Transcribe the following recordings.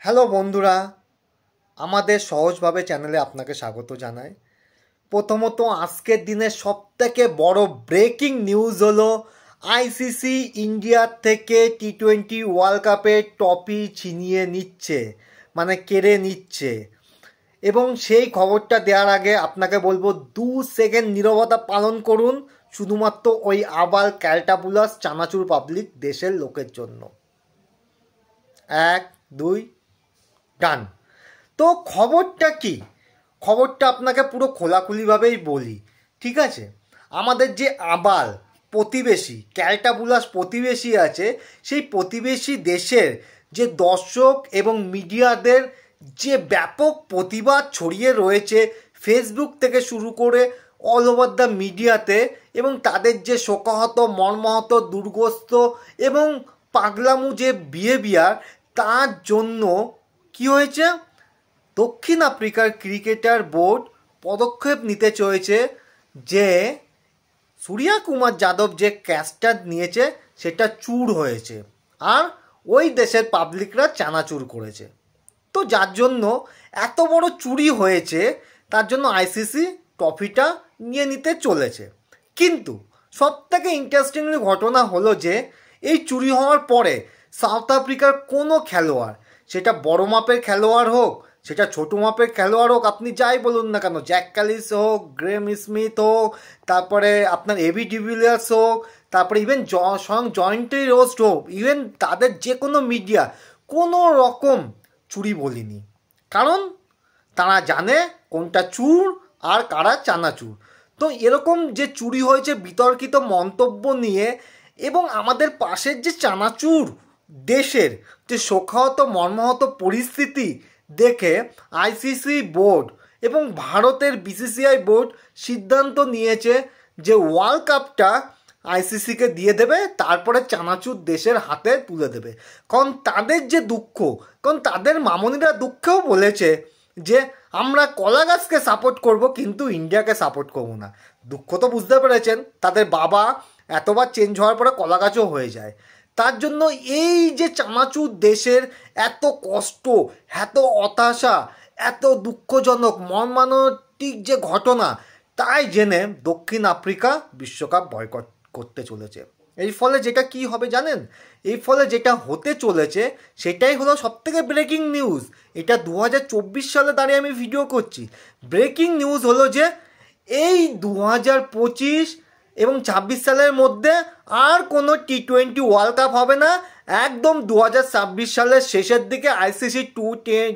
Hello বন্ধুরা, আমাদের সহজভাবে চ্যানেলে আপনাকে স্বাগত জানাই। প্রথমত আজকের দিনের সবথেকে বড় ব্রেকিং নিউজ হলো আইসিসি ইন্ডিয়ার থেকে টি-20 ওয়ার্ল্ড কাপের ট্রফি ছিনিয়ে নিচ্ছে, মানে কেড়ে নিচ্ছে। এবং সেই খবরটা দেওয়ার আগে আপনাকে বলবো 2 সেকেন্ড নীরবতা পালন করুন, শুধুমাত্র ওই আবাল ক্যালটাবুলাস চানাচুর পাবলিক দেশের লোকের জন্য। 1 2 ডান। তো খবরটা কি? খবরটা আপনাকে পুরো খোলাখুলিভাবেই বলি, ঠিক আছে? আমাদের যে আবাল প্রতিবেশী ক্যালটাবুলাস প্রতিবেশী আছে, সেই প্রতিবেশী দেশের যে দর্শক এবং মিডিয়াদের যে ব্যাপক প্রতিবাদ ছড়িয়ে রয়েছে ফেসবুক থেকে শুরু করে অল ওভার দ্য মিডিয়াতে, এবং তাদের যে শোকাহত মর্মাহত দুর্গস্ত এবং পাগলামু যে বিহেভিয়ার, তার জন্য কি হয়েছে, দক্ষিণ আফ্রিকার ক্রিকেটার বোর্ড পদক্ষেপ নিতে চলেছে যে সূর্যা কুমার যাদব যে ক্যাচটা নিয়েছে সেটা চুর হয়েছে আর ওই দেশের পাবলিকরা চানাচুর করেছে। তো যার জন্য এত বড় চুরি হয়েছে, তার জন্য আইসিসি ট্রফিটা নিয়ে নিতে চলেছে। কিন্তু সবথেকে ইন্টারেস্টিংলি ঘটনা হলো যে এই চুরি হওয়ার পরে সাউথ আফ্রিকার কোনো খেলোয়াড়, সেটা বড় মাপের খেলোয়াড় হোক, সেটা ছোটো মাপের খেলোয়াড় হোক, আপনি যাই বলুন না কেন, জ্যাক ক্যালিস হোক, গ্রেম স্মিথ হোক, তারপরে আপনার এবি ডিভিলিয়ার্স হোক, তারপরে ইভেন স্বয়ং জয়েন্টি রোস্ট হোক, ইভেন তাদের যে কোনো মিডিয়া কোনো রকম চুরি বলিনি। কারণ তারা জানে কোনটা চুর আর কারা চানাচুর। তো এরকম যে চুরি হয়েছে বিতর্কিত মন্তব্য নিয়ে এবং আমাদের পাশের যে চানাচুর দেশের যে শোকাহত মর্মাহত পরিস্থিতি দেখে আইসিসি বোর্ড এবং ভারতের বিসিসিআই বোর্ড সিদ্ধান্ত নিয়েছে যে ওয়ার্ল্ড কাপটা আইসিসিকে দিয়ে দেবে, তারপরে চানাচুর দেশের হাতে তুলে দেবে। কারণ তাদের যে দুঃখ, কারণ তাদের মামনিরা দুঃখেও বলেছে যে আমরা কলা গাছকে সাপোর্ট করব কিন্তু ইন্ডিয়াকে সাপোর্ট করব না। দুঃখ তো বুঝতে পেরেছেন, তাদের বাবা এতবার চেঞ্জ হওয়ার পরে কলা গাছও হয়ে যায়। তার জন্য এই যে চানাচুর দেশের এত কষ্ট, এত হতাশা, এত দুঃখজনক মর্মান্তিক যে ঘটনা, তাই জেনে দক্ষিণ আফ্রিকা বিশ্বকাপ বয়কট করতে চলেছে। এই ফলে যেটা কি হবে জানেন? এই ফলে যেটা হতে চলেছে সেটাই হলো সবথেকে ব্রেকিং নিউজ। এটা 2024 সালে দাঁড়িয়ে আমি ভিডিও করছি। ব্রেকিং নিউজ হলো যে এই 2025 এবং 26 সালের মধ্যে আর কোনো টি-20 ওয়ার্ল্ড কাপ হবে না। একদম 2026 সালের শেষের দিকে আইসিসি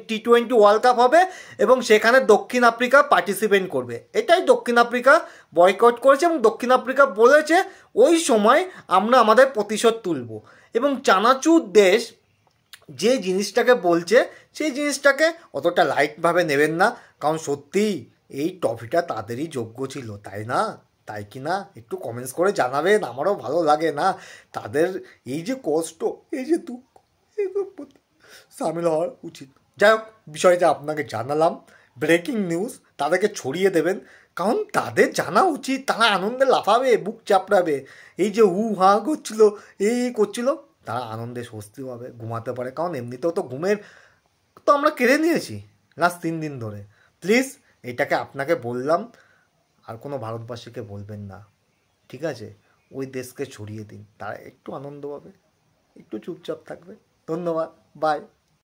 টি-20 ওয়ার্ল্ড কাপ হবে এবং সেখানে দক্ষিণ আফ্রিকা পার্টিসিপেট করবে। এটাই দক্ষিণ আফ্রিকা বয়কট করেছে এবং দক্ষিণ আফ্রিকা বলেছে ওই সময় আমরা আমাদের প্রতিশোধ তুলব। এবং চানাচুর দেশ যে জিনিসটাকে বলছে সেই জিনিসটাকে অতটা লাইটভাবে নেবেন না, কারণ সত্যিই এই ট্রফিটা তাদেরই যোগ্য ছিল, তাই না? তাই কি না একটু কমেন্টস করে জানাবেন, আমারও ভালো লাগে না তাদের এই যে কষ্ট, এই যে দুঃখ, এইসব সামিল হওয়ার উচিত। যাই হোক, বিষয়টা আপনাকে জানালাম, ব্রেকিং নিউজ, তাদেরকে ছড়িয়ে দেবেন, কারণ তাদের জানা উচিত, তারা আনন্দে লাফাবে, বুক চাপড়াবে। এই যে হু হা করছিল, এই করছিল, তারা আনন্দে স্বস্তি পাবে, ঘুমাতে পারে। কারণ এমনিতেও তো ঘুমের তো আমরা কেড়ে নিয়েছি লাস্ট 3 দিন ধরে। প্লিজ এটাকে আপনাকে বললাম, আর কোনো ভারতবাসীকে বলবেন না, ঠিক আছে? ওই দেশকে ছড়িয়ে দিন, তারা একটু আনন্দ পাবে, একটু চুপচাপ থাকবে। ধন্যবাদ, বাই।